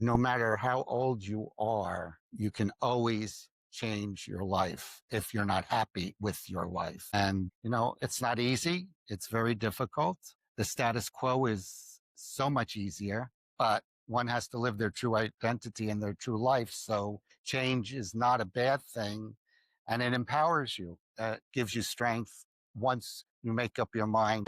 No matter how old you are, you can always change your life if you're not happy with your life. And, it's not easy. It's very difficult. The status quo is so much easier, but one has to live their true identity and their true life. So change is not a bad thing, and it empowers you. It gives you strength once you make up your mind.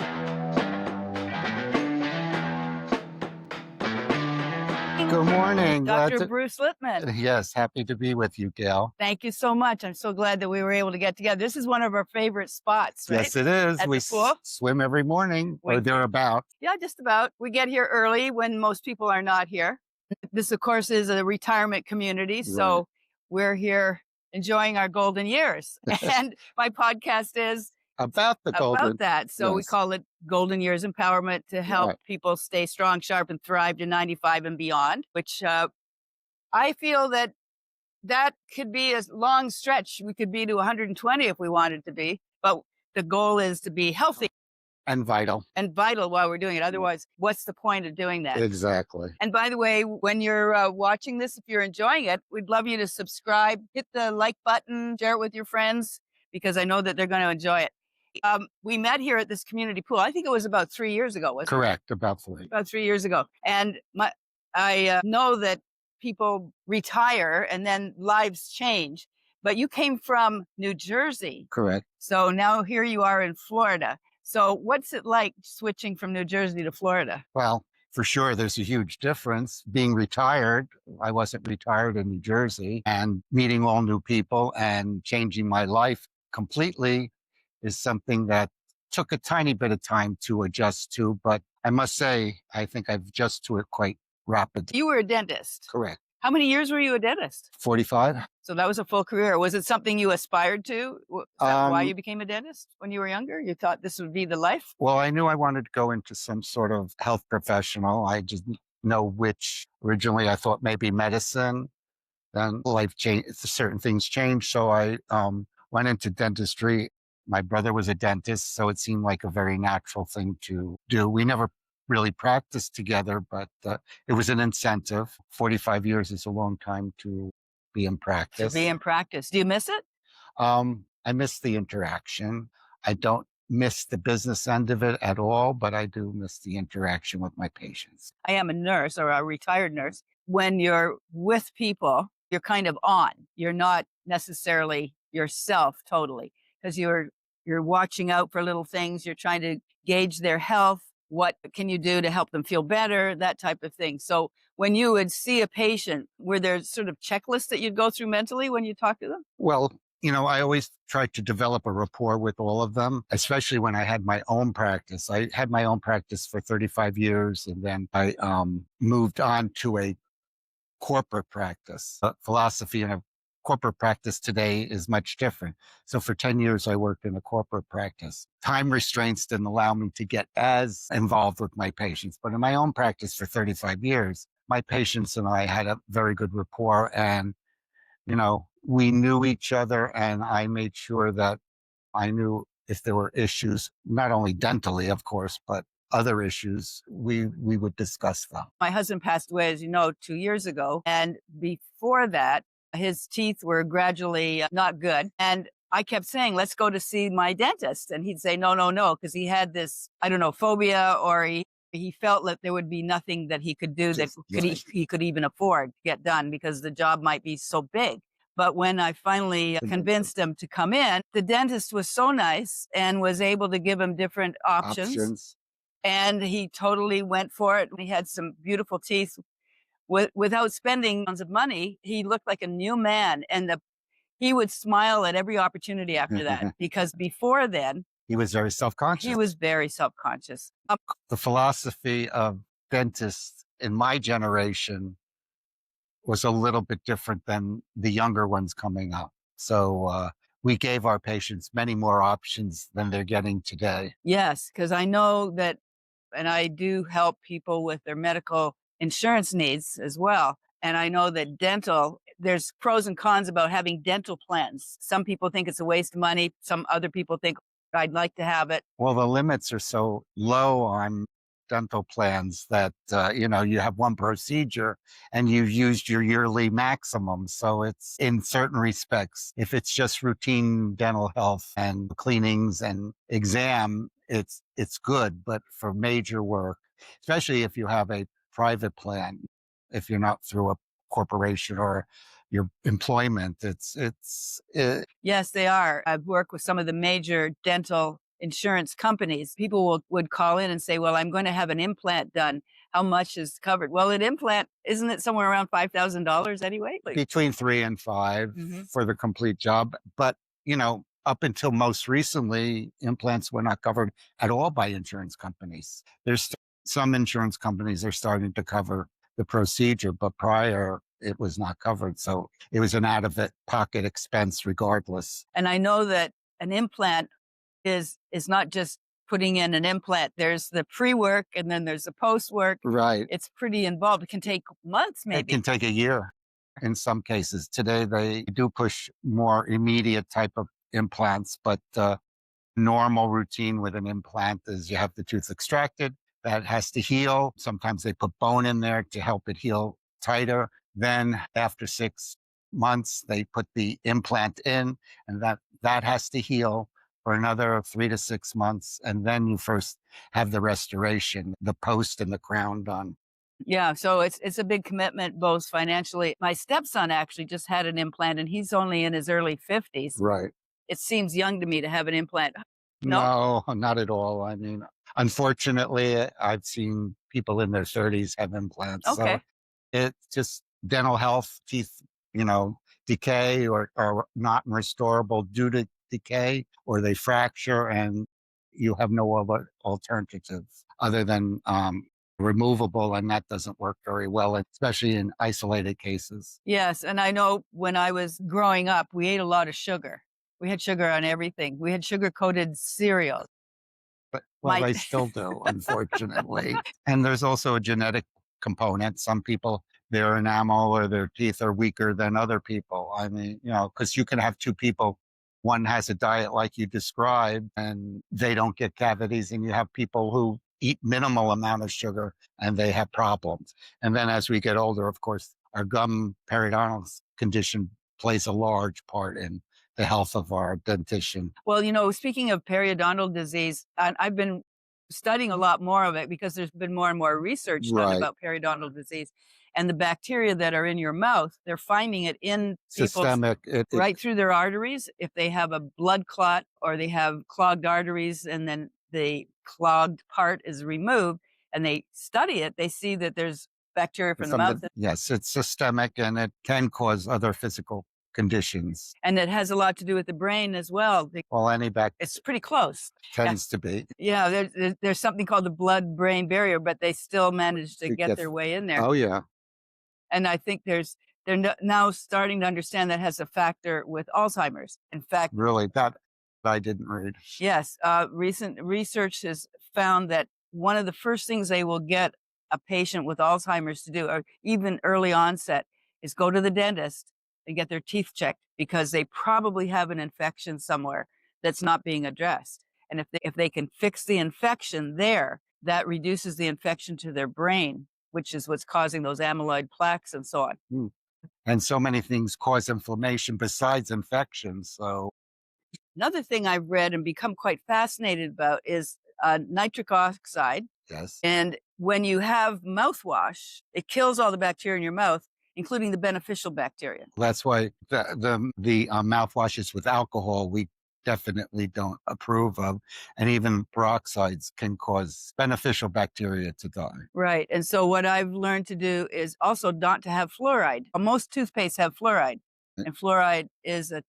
Good morning. Glad Dr. to, Bruce Littman. yes, happy to be with you, Gail. Thank you so much. I'm so glad that we were able to get together. This is one of our favorite spots, right? Yes, it is. At We the pool? swim every morning or We- thereabout. Yeah, just about. We get here early when most people are not here. This, of course, is a retirement community. Right. So we're here enjoying our golden years. And my podcast is About the golden. about that. So we Yes. call it Golden Years Empowerment to help Right. people stay strong, sharp, and thrive to 95 and beyond, which I feel that could be a long stretch. We could be to 120 if we wanted to be, but the goal is to be healthy And vital. and vital while we're doing it. Otherwise, what's the point of doing that? Exactly. And by the way, when you're watching this, if you're enjoying it, we'd love you to subscribe, hit the like button, share it with your friends, because I know that they're going to enjoy it. We met here at this community pool. I think it was about 3 years ago, wasn't it? Correct. About 3. About 3 years ago. And I know that people retire and then lives change, but you came from New Jersey. Correct. So now here you are in Florida. So what's it like switching from New Jersey to Florida? Well, for sure, there's a huge difference. Being retired, I wasn't retired in New Jersey, and meeting all new people and changing my life completely is something that took a tiny bit of time to adjust to. But I must say, I think I've adjusted to it quite rapidly. You were a dentist. Correct. How many years were you a dentist? 45. So that was a full career. Was it something you aspired to? Is that why Um, you became a dentist when you were younger? You thought this would be the life? Well, I knew I wanted to go into some sort of health professional. I just didn't know which. Originally, I thought maybe medicine. Then life changed. Certain things changed. So I went into dentistry. My brother was a dentist, so it seemed like a very natural thing to do. We never really practiced together, but it was an incentive. 45 years is a long time to be in To practice. be in practice. Do you miss it? I miss the interaction. I don't miss the business end of it at all, but I do miss the interaction with my patients. I am a nurse or a retired nurse. When you're with people, you're kind of on. You're not necessarily yourself totally because you're watching out for little things. You're trying to gauge their health. What can you do to help them feel better? That type of thing. So when you would see a patient, were there sort of checklists that you'd go through mentally when you talk to them? Well, I always tried to develop a rapport with all of them, especially when I had my own practice. I had my own practice for 35 years, and then I moved on to a corporate practice. Philosophy in a corporate practice today is much different. So for 10 years, I worked in a corporate practice. Time restraints didn't allow me to get as involved with my patients. But in my own practice for 35 years, my patients and I had a very good rapport, and we knew each other, and I made sure that I knew if there were issues, not only dentally, of course, but other issues, we would discuss them. My husband passed away, as you know, 2 years ago. And before that, his teeth were gradually not good. And I kept saying, let's go to see my dentist. And he'd say, no, no, no, because he had this, I don't know, phobia, or he felt that there would be nothing that he could do that he could even afford to get done because the job might be so big. But when I finally convinced him to come in, the dentist was so nice and was able to give him different options. And he totally went for it. He had some beautiful teeth. Without spending tons of money, he looked like a new man. And he would smile at every opportunity after that, because before then, He was very self-conscious. he was very self-conscious. The philosophy of dentists in my generation was a little bit different than the younger ones coming up. So we gave our patients many more options than they're getting today. Yes, because I know that, and I do help people with their medical insurance needs as well. And I know that dental, there's pros and cons about having dental plans. Some people think it's a waste of money. Some other people think I'd like to have it. Well, the limits are so low on dental plans that, you have one procedure and you've used your yearly maximum. So it's in certain respects, if it's just routine dental health and cleanings and exam, it's good. But for major work, especially if you have a private plan, if you're not through a corporation or your employment, Yes, they are. I've worked with some of the major dental insurance companies. People would call in and say, well, I'm going to have an implant done. How much is covered? Well, an implant, isn't it somewhere around $5,000 anyway? between 3 and 5 Mhm. for the complete job. But, up until most recently, implants were not covered at all by insurance companies. Some insurance companies are starting to cover the procedure, but prior it was not covered. So it was an out of it pocket expense regardless. And I know that an implant is not just putting in an implant. There's the pre-work and then there's the post-work. Right. It's pretty involved. It can take months, It can maybe. take a year in some cases. Today, they do push more immediate type of implants, but normal routine with an implant is you have the tooth extracted, that has to heal. Sometimes they put bone in there to help it heal tighter. Then after 6 months, they put the implant in, and that has to heal for another 3 to 6 months. And then you first have the restoration, the post and the crown done. Yeah, so it's a big commitment both financially. My stepson actually just had an implant and he's only in his early 50s. Right. It seems young to me to have an implant. No? No, not at all. I mean, unfortunately, I've seen people in their 30s have implants. So Okay. it's just dental health, teeth, you know, decay or are not restorable due to decay, or they fracture and you have no other alternative other than removable. And that doesn't work very well, especially in isolated cases. Yes, and I know when I was growing up, we ate a lot of sugar. We had sugar on everything. We had sugar-coated cereal. But well, My they still do, unfortunately. And there's also a genetic component. Some people, their enamel or their teeth are weaker than other people. I mean, because you can have two people, one has a diet like you described, and they don't get cavities, and you have people who eat minimal amount of sugar and they have problems. And then as we get older, of course, our gum periodontal condition plays a large part in the health of our dentition. Well, speaking of periodontal disease, I've been studying a lot more of it because there's been more and more research done Right. about periodontal disease. And the bacteria that are in your mouth, they're finding it in people's Systemic. right through their arteries. If they have a blood clot or they have clogged arteries and then the clogged part is removed and they study it, they see that there's bacteria from the From mouth. yes, it's systemic and it can cause other physical conditions. And it has a lot to do with the brain as well. Well, any back It's pretty close. Yeah. tends to be. Yeah, there's something called the blood-brain barrier, but they still manage to It get gets, their way in there. oh, yeah, And I think they're now starting to understand that has a factor with Alzheimer's. In fact, really, that I didn't read. yes, recent research has found that one of the first things they will get a patient with Alzheimer's to do, or even early onset, is go to the dentist and get their teeth checked because they probably have an infection somewhere that's not being addressed. And if they can fix the infection there, that reduces the infection to their brain, which is what's causing those amyloid plaques and so on. Hmm. And so many things cause inflammation besides infections. So, Another thing I've read and become quite fascinated about is nitric oxide. yes, And when you have mouthwash, it kills all the bacteria in your mouth, including the beneficial bacteria. that's why the mouthwashes with alcohol we definitely don't approve of, and even peroxides can cause beneficial bacteria to die. Right. And so what I've learned to do is also not to have fluoride. Most toothpastes have fluoride, and fluoride is a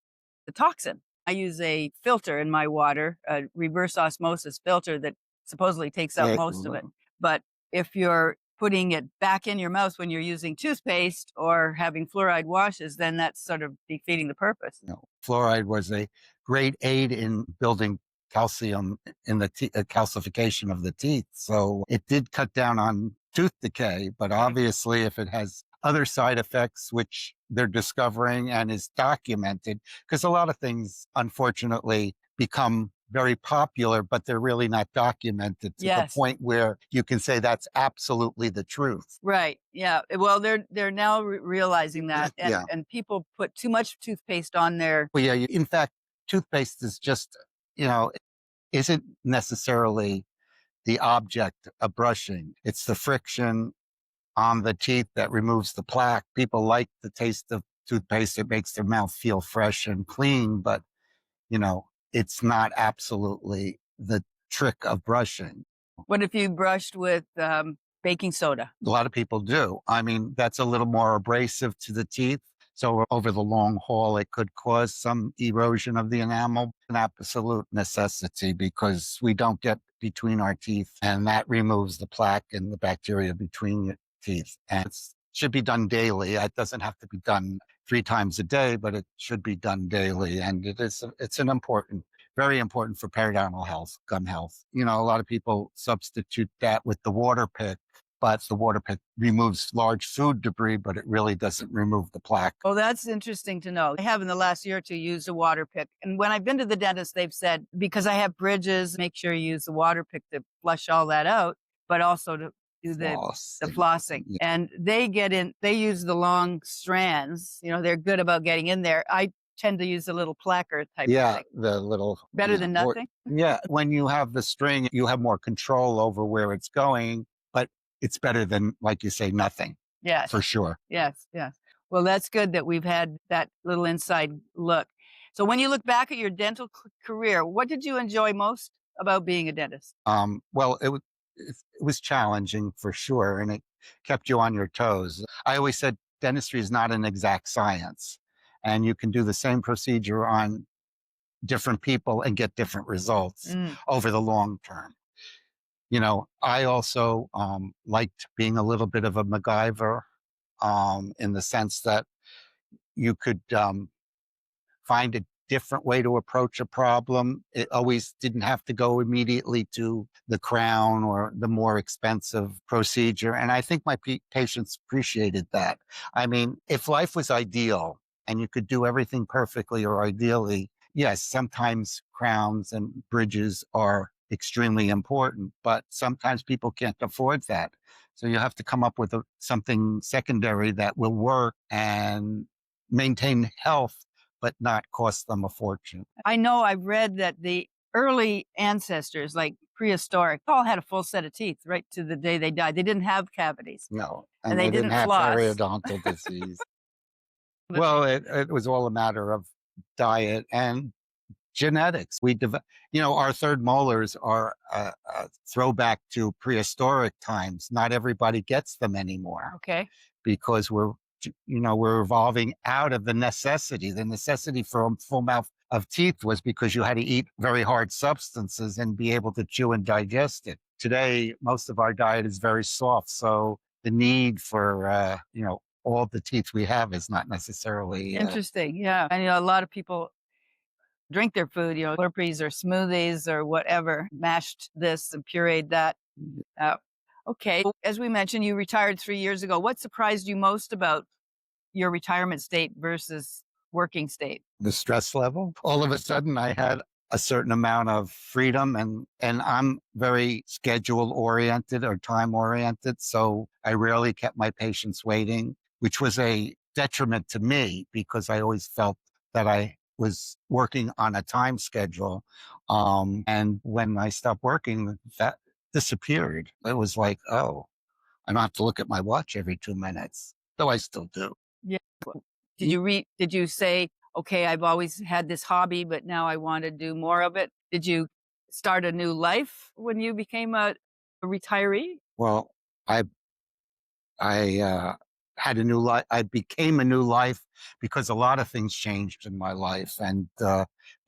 toxin. I use a filter in my water, a reverse osmosis filter that supposedly takes out Eh, most of it. But if you're putting it back in your mouth when you're using toothpaste or having fluoride washes, then that's sort of defeating the purpose. Fluoride was a great aid in building calcium in the calcification of the teeth. So it did cut down on tooth decay, but obviously if it has other side effects, which they're discovering and is documented, because a lot of things unfortunately become very popular, but they're really not documented to the Yes. point where you can say that's absolutely the truth. Right. Yeah. Well, they're now realizing that, Yeah. and people put too much toothpaste on their. Well, yeah. In fact, toothpaste is just, you know, isn't necessarily the object of brushing. It's the friction on the teeth that removes the plaque. People like the taste of toothpaste. It makes their mouth feel fresh and clean, but it's not absolutely the trick of brushing. What if you brushed with baking soda? A lot of people do. I mean, that's a little more abrasive to the teeth. So over the long haul, it could cause some erosion of the enamel, an absolute necessity because we don't get between our teeth and that removes the plaque and the bacteria between your teeth. And it should be done daily. It doesn't have to be done 3 times a day, but it should be done daily. And it's an important, very important for periodontal health, gum health. A lot of people substitute that with the water pick, but the water pick removes large food debris, but it really doesn't remove the plaque. Oh, that's interesting to know. I have in the last year or two used a water pick. And when I've been to the dentist, they've said, because I have bridges, make sure you use the water pick to flush all that out, but also to do the Flossing. flossing. Yeah. And they use the long strands. They're good about getting in there. I tend to use a little placard type of Yeah, thing. the little Better than or nothing. yeah, when you have the string, you have more control over where it's going, but it's better than, like you say, nothing Yes. for sure. Yes, yes. Well, that's good that we've had that little inside look. So when you look back at your dental career, what did you enjoy most about being a dentist? Well, it was challenging for sure, and it kept you on your toes. I always said dentistry is not an exact science, and you can do the same procedure on different people and get different results Mm. over the long term. I also liked being a little bit of a MacGyver in the sense that you could find a different way to approach a problem. It always didn't have to go immediately to the crown or the more expensive procedure. And I think my patients appreciated that. I mean, if life was ideal and you could do everything perfectly or ideally, yes, sometimes crowns and bridges are extremely important, but sometimes people can't afford that. So you have to come up with something secondary that will work and maintain health but not cost them a fortune. I know I've read that the early ancestors, like prehistoric, all had a full set of teeth right to the day they died. They didn't have cavities No, and and they they didn't didn't have floss. periodontal disease. But Well, it was all a matter of diet and genetics. Our third molars are a throwback to prehistoric times. Not everybody gets them anymore okay. because we're evolving out of the necessity. The necessity for a full mouth of teeth was because you had to eat very hard substances and be able to chew and digest it. Today, most of our diet is very soft, so the need for all the teeth we have is not necessarily. Interesting. Yeah. And a lot of people drink their food, Slurpees or smoothies or whatever, mashed this and pureed that. Uh, okay. As we mentioned, you retired 3 years ago. What surprised you most about your retirement state versus working state? The stress level. All of a sudden, I had a certain amount of freedom, and I'm very schedule oriented or time oriented. So I rarely kept my patients waiting, which was a detriment to me because I always felt that I was working on a time schedule. And when I stopped working, that disappeared. It was like, oh, I don't have to look at my watch every 2 minutes, though I still do. Yeah. Did you say, okay, I've always had this hobby, but now I want to do more of it? Did you start a new life when you became a retiree? Well, I I had a new life. I became a new life because a lot of things changed in my life, and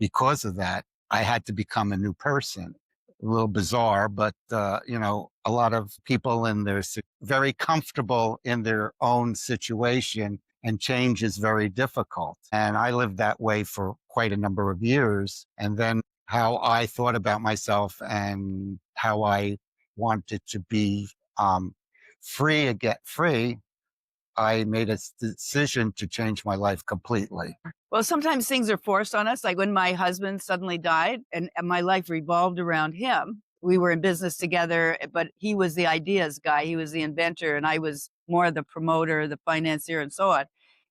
because of that, I had to become a new person. A little bizarre, but a lot of people in their very comfortable in their own situation, and change is very difficult. And I lived that way for quite a number of years, and then how I thought about myself and how I wanted to be um, free. I made a decision to change my life completely. Well, sometimes things are forced on us. Like when my husband suddenly died and my life revolved around him. We were in business together, but he was the ideas guy. He was the inventor, and I was more the promoter, the financier, and so on.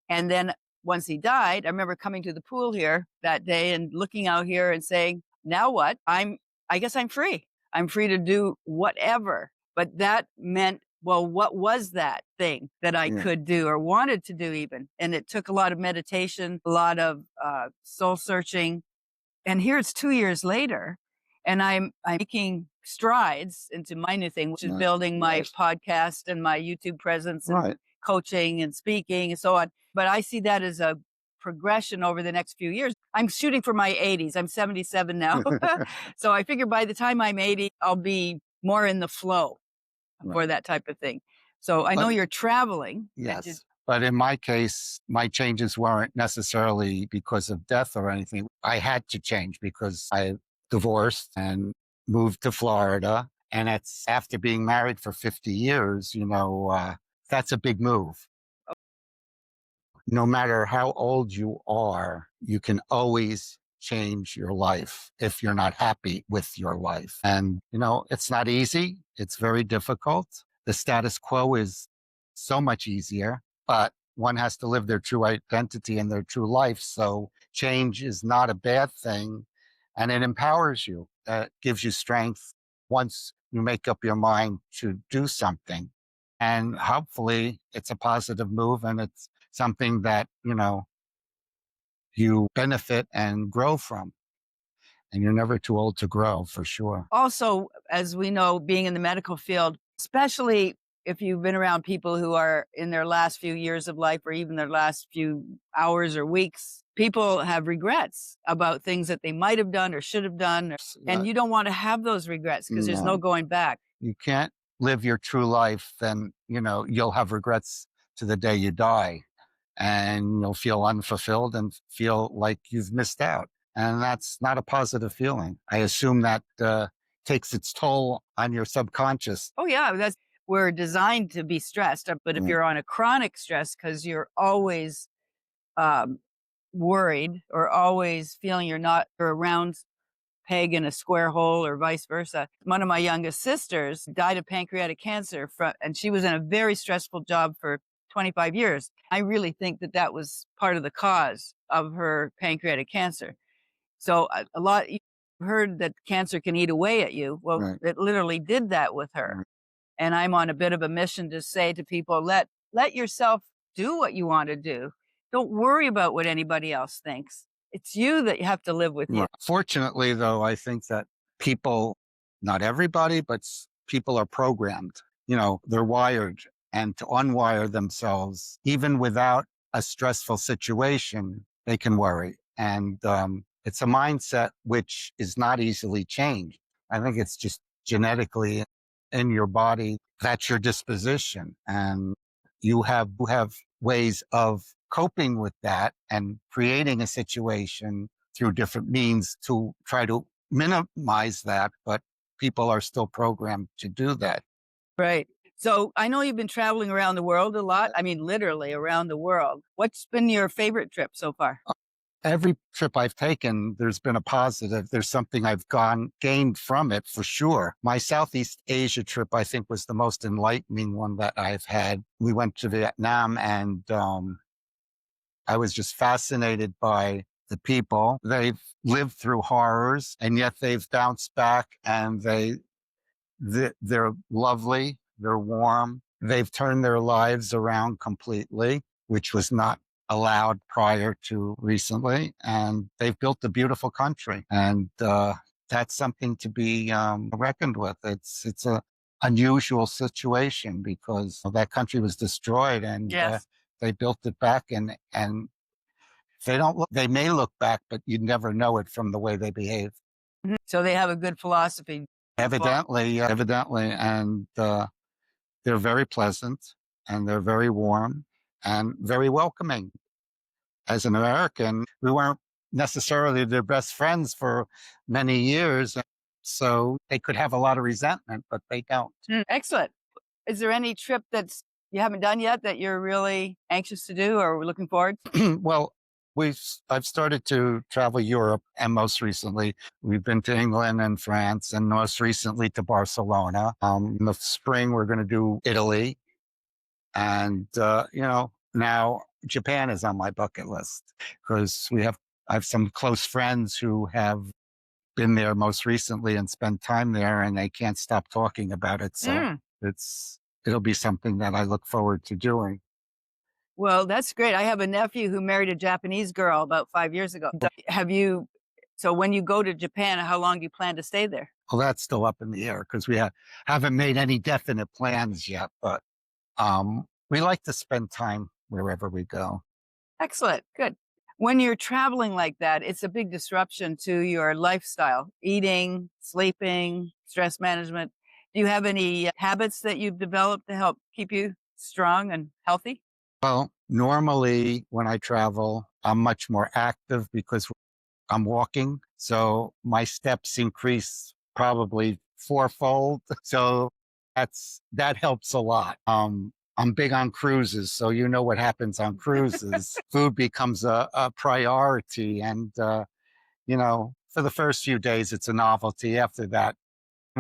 And then once he died, I remember coming to the pool here that day and looking out here and saying, now what? I guess I'm free. I'm free to do whatever. But that meant, well, what was that thing that I Yeah. could do or wanted to do even? And it took a lot of meditation, a lot of soul searching. And here it's 2 years later, and I'm making strides into my new thing, which is building my Nice. podcast and my YouTube presence and Right. coaching and speaking and so on. But I see that as a progression over the next few years. I'm shooting for my 80s. I'm 77 now. So I figure by the time I'm 80, I'll be more in the flow for Right. that type of thing. So I know But you're traveling. yes. But in my case, my changes weren't necessarily because of death or anything. I had to change because I divorced and moved to Florida. And it's after being married for 50 years, that's a big move. No matter how old you are, you can always change your life if you're not happy with your life. And, it's not easy. It's very difficult. The status quo is so much easier, but one has to live their true identity and their true life. So change is not a bad thing. And it empowers you. It gives you strength once you make up your mind to do something. And hopefully it's a positive move and it's something that, you benefit and grow from. And you're never too old to grow, for sure. Also, as we know, being in the medical field, especially if you've been around people who are in their last few years of life or even their last few hours or weeks, people have regrets about things that they might have done or should have done. And you don't want to have those regrets because there's no No, going back. you can't live your true life, then, you'll have regrets to the day you die. And you'll feel unfulfilled and feel like you've missed out. And that's not a positive feeling. I assume that takes its toll on your subconscious. Oh, yeah. We're designed to be stressed. But if Mm. you're on a chronic stress because you're always um, worried or always feeling you're around peg in a square hole or vice versa. One of my youngest sisters died of pancreatic cancer and she was in a very stressful job for 25 years. I really think that was part of the cause of her pancreatic cancer. So a lot, you've heard that cancer can eat away at you. Well, Right. it literally did that with her. Right. And I'm on a bit of a mission to say to people, let yourself do what you want to do. Don't worry about what anybody else thinks. It's you that you have to live with you. Right. Fortunately, though, I think that people, not everybody, but people are programmed. They're wired, and to unwire themselves, even without a stressful situation, they can worry. And it's a mindset which is not easily changed. I think it's just genetically in your body. That's your disposition. And you have ways of coping with that and creating a situation through different means to try to minimize that, but people are still programmed to do that. Right. So I know you've been traveling around the world a lot. I mean, literally around the world. What's been your favorite trip so far? Every trip I've taken, there's been a positive. There's something I've gained from it for sure. My Southeast Asia trip, I think, was the most enlightening one that I've had. We went to Vietnam and I was just fascinated by the people. They've lived through horrors and yet they've bounced back and they're lovely. They're warm. They've turned their lives around completely, which was not allowed prior to recently. And they've built a beautiful country. And that's something to be reckoned with. It's a unusual situation because that country was destroyed and Yes. they built it back and they may look back, but you'd never know it from the way they behave. Mhm. So they have a good philosophy. Evidently. And they're very pleasant and they're very warm and very welcoming. As an American, we weren't necessarily their best friends for many years. So they could have a lot of resentment, but they don't. Excellent. Is there any trip that's you haven't done yet that you're really anxious to do or looking forward to? Well, I've started to travel Europe, and most recently we've been to England and France, and most recently to Barcelona. In the spring we're going to do Italy, and now Japan is on my bucket list because I have some close friends who have been there most recently and spent time there, and they can't stop talking about it. So Mm. it'll be something that I look forward to doing. Well, that's great. I have a nephew who married a Japanese girl about 5 years ago. So when you go to Japan, how long do you plan to stay there? Well, that's still up in the air because haven't made any definite plans yet, but we like to spend time wherever we go. Excellent, good. When you're traveling like that, it's a big disruption to your lifestyle, eating, sleeping, stress management. Do you have any habits that you've developed to help keep you strong and healthy? Well, normally when I travel, I'm much more active because I'm walking. So my steps increase probably fourfold. So that helps a lot. I'm big on cruises. So you know what happens on cruises. Food becomes a priority. And, for the first few days, it's a novelty. After that,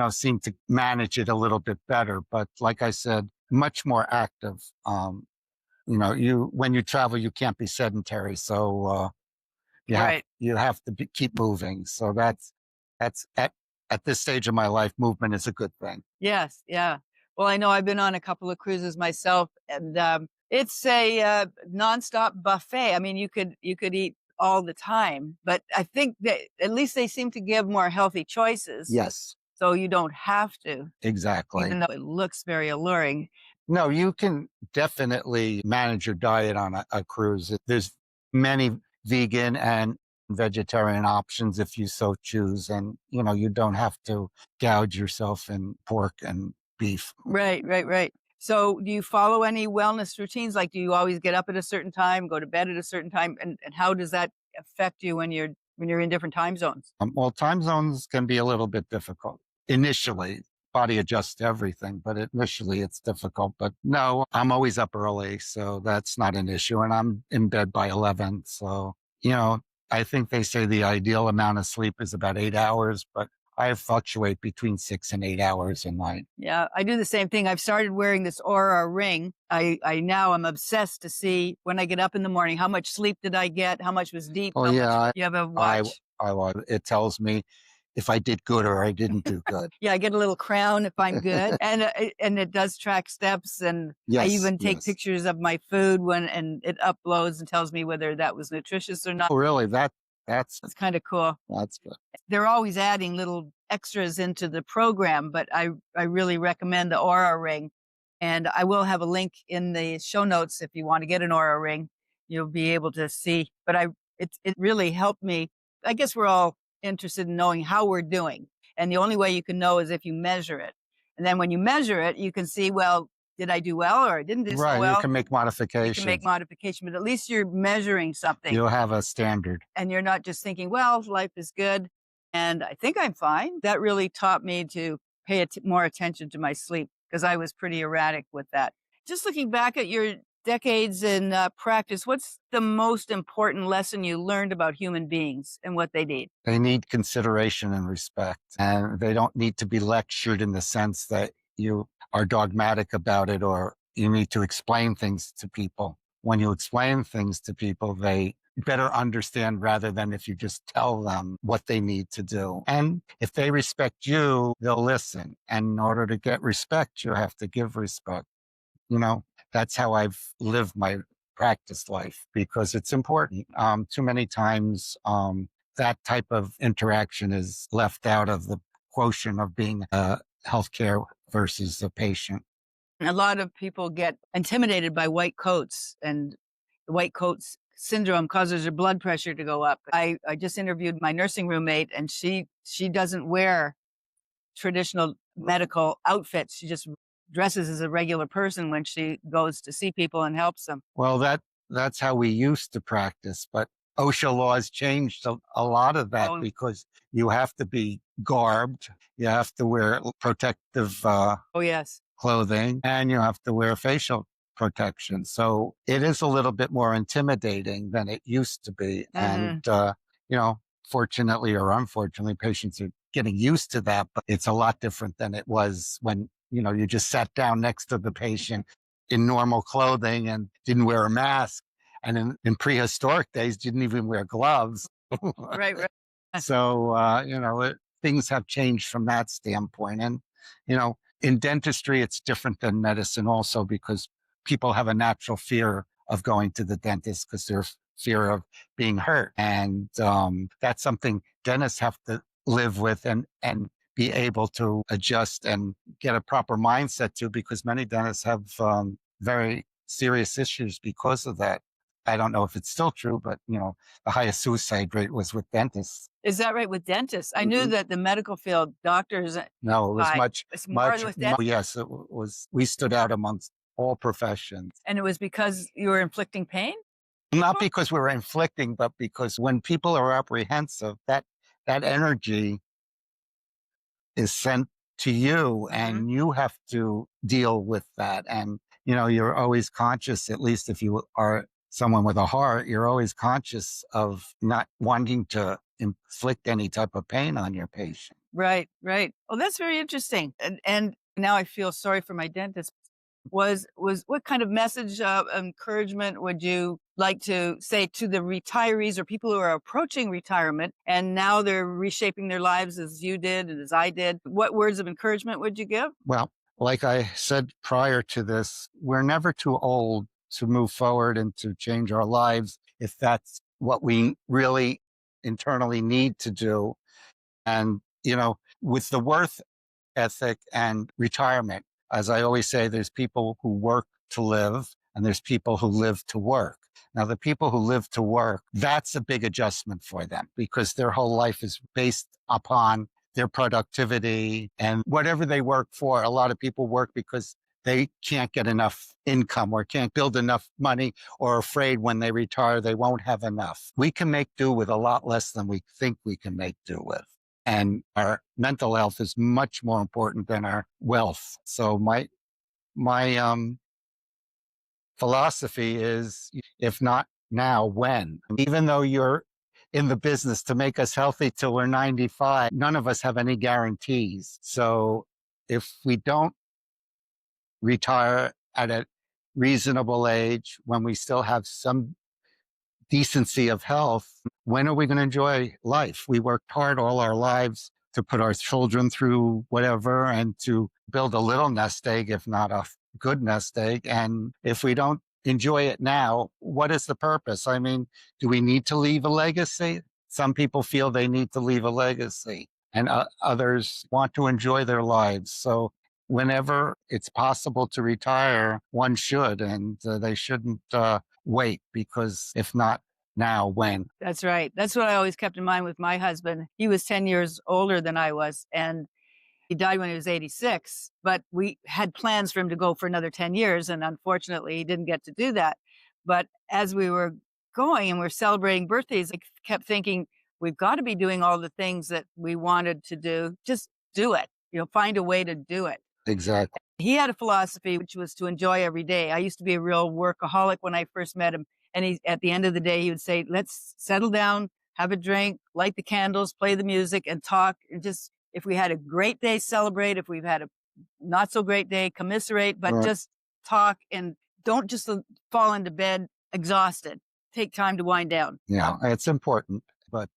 seem to manage it a little bit better. But like I said, much more active. When you travel, you can't be sedentary. So, Right. you have to keep moving. So that's at this stage of my life, movement is a good thing. Yes, yeah. Well, I know I've been on a couple of cruises myself, and it's a nonstop buffet. I mean, you could eat all the time, but I think that at least they seem to give more healthy choices, Yes, so you don't have to, exactly. even though it looks very alluring. No, you can definitely manage your diet on a cruise. There's many vegan and vegetarian options if you so choose, and you don't have to gouge yourself in pork and beef. Right, right, right. So, do you follow any wellness routines? Like, do you always get up at a certain time, go to bed at a certain time, and how does that affect you when you're in different time zones? Well, time zones can be a little bit difficult initially. Body adjusts to everything, but initially it's difficult. But no, I'm always up early, so that's not an issue. And I'm in bed by 11. So, I think they say the ideal amount of sleep is about 8 hours, but I fluctuate between 6 and 8 hours a night. Yeah, I do the same thing. I've started wearing this Aura ring. I now am obsessed to see when I get up in the morning, how much sleep did I get? How much was deep? Oh, How much yeah, you have a I, watch? it tells me if I did good or I didn't do good. Yeah, I get a little crown if I'm good, and it does track steps, and I Yes, even take yes. pictures of my food and it uploads and tells me whether that was nutritious or not. Oh, really? That's It's kind of cool. that's good. They're always adding little extras into the program, but I really recommend the Aura ring. And I will have a link in the show notes if you want to get an Aura ring. You'll be able to see. But it really helped me. I guess we're all interested in knowing how we're doing. And the only way you can know is if you measure it. And then when you measure it, you can see, well, did I do well or I didn't do so Right, you well? can make You can make modifications. modification, but at least you're measuring something You'll have a standard. and you're not just thinking, well, life is good and I think I'm fine. That really taught me to pay more attention to my sleep because I was pretty erratic with that. Just looking back at your decades in practice, what's the most important lesson you learned about human beings and what they need? They need consideration and respect, and they don't need to be lectured in the sense that you are dogmatic about it or you need to explain things to people. When you explain things to people, they better understand rather than if you just tell them what they need to do. And if they respect you, they'll listen. And in order to get respect, you have to give respect. You know, that's how I've lived my practice life because it's important. Too many times, that type of interaction is left out of the quotient of being a healthcare versus a patient. A lot of people get intimidated by white coats, and the white coats syndrome causes their blood pressure to go up. I just interviewed my nursing roommate, and she doesn't wear traditional medical outfits. She just dresses as a regular person when she goes to see people and helps them. Well, that's how we used to practice, but OSHA laws changed a lot of that Oh, because you have to be garbed, you have to wear protective oh yes. clothing, and you have to wear facial protection. So it is a little bit more intimidating than it used to be. And, Hmm. you know, fortunately or unfortunately, patients are getting used to that, but it's a lot different than it was when, you just sat down next to the patient in normal clothing and didn't wear a mask. And in prehistoric days, didn't even wear gloves. Right, right. So, things have changed from that standpoint. And, in dentistry, it's different than medicine also because people have a natural fear of going to the dentist because there's fear of being hurt. And that's something dentists have to live with and be able to adjust and get a proper mindset to because many dentists have very serious issues because of that. I don't know if it's still true, but the highest suicide rate was with dentists. Is that right with dentists? I knew Mhm. that the medical field, doctors, No, it was I much, it's more much with more. dentists, Yes, was. We stood out amongst all professions, and it was because you were inflicting pain? not People? because we were inflicting, but because when people are apprehensive, that energy is sent to you, Mhm. and you have to deal with that. And you're always conscious, at least if you are someone with a heart, you're always conscious of not wanting to inflict any type of pain on your patient. Right, right. Oh, that's very interesting. And now I feel sorry for my dentist. Was what kind of message, encouragement would you like to say to the retirees or people who are approaching retirement and now they're reshaping their lives as you did and as I did? What words of encouragement would you give? Well, like I said prior to this, we're never too old to move forward and to change our lives if that's what we really internally need to do. And, with the worth ethic and retirement, as I always say, there's people who work to live and there's people who live to work. Now, the people who live to work, that's a big adjustment for them because their whole life is based upon their productivity and whatever they work for. A lot of people work because they can't get enough income or can't build enough money or are afraid when they retire they won't have enough. We can make do with a lot less than we think we can make do with. And our mental health is much more important than our wealth. So my philosophy is, if not now, when? Even though you're in the business to make us healthy till we're 95, none of us have any guarantees. So if we don't retire at a reasonable age, when we still have some decency of health, when are we going to enjoy life? We worked hard all our lives to put our children through whatever and to build a little nest egg, if not a good nest egg. And if we don't enjoy it now, what is the purpose? I mean, do we need to leave a legacy? Some people feel they need to leave a legacy, and others want to enjoy their lives. So whenever it's possible to retire, one should, and they shouldn't wait because if not now, when? That's right. That's what I always kept in mind with my husband. He was 10 years older than I was, and he died when he was 86, but we had plans for him to go for another 10 years, and unfortunately, he didn't get to do that. But as we were going and we're celebrating birthdays, I kept thinking, we've got to be doing all the things that we wanted to do. Just do it. Find a way to do it. Exactly. He had a philosophy which was to enjoy every day. I used to be a real workaholic when I first met him. And at the end of the day, he would say, let's settle down, have a drink, light the candles, play the music, and talk. And just, if we had a great day, celebrate. If we've had a not so great day, commiserate, but Right. just talk and don't just fall into bed exhausted. Take time to wind down. Yeah, it's important. But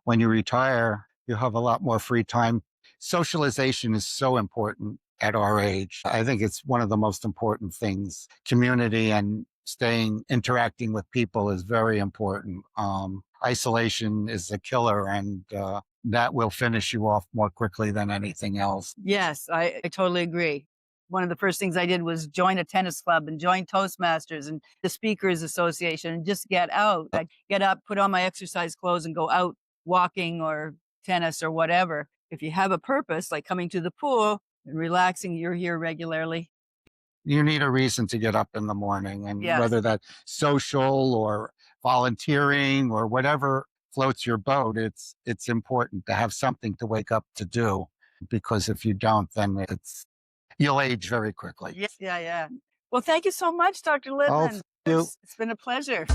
when you retire, you have a lot more free time. Socialization is so important at our age. I think it's one of the most important things. Community and interacting with people is very important. Isolation is a killer, and that will finish you off more quickly than anything else. Yes, I totally agree. One of the first things I did was join a tennis club and join Toastmasters and the Speakers Association and just get out. I get up, put on my exercise clothes and go out walking or tennis or whatever. If you have a purpose, like coming to the pool and relaxing, you're here regularly. You need a reason to get up in the morning, and Yes. whether that's social or volunteering or whatever floats your boat, it's important to have something to wake up to do, because if you don't, then you'll age very quickly. Yes. Yeah. Yeah. Well, thank you so much, Dr. Oh, Littman. you. It's been a pleasure.